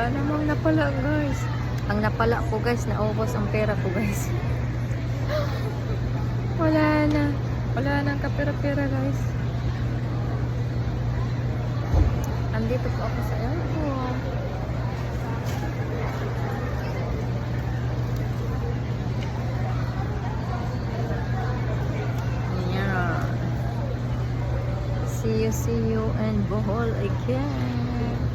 Wala namang napala guys. Ang napala ko guys, naubos ang pera ko guys. Wala na. Wala nang kapera-pera guys. Andito po ako sa airport. Yeah. See you in Bohol again.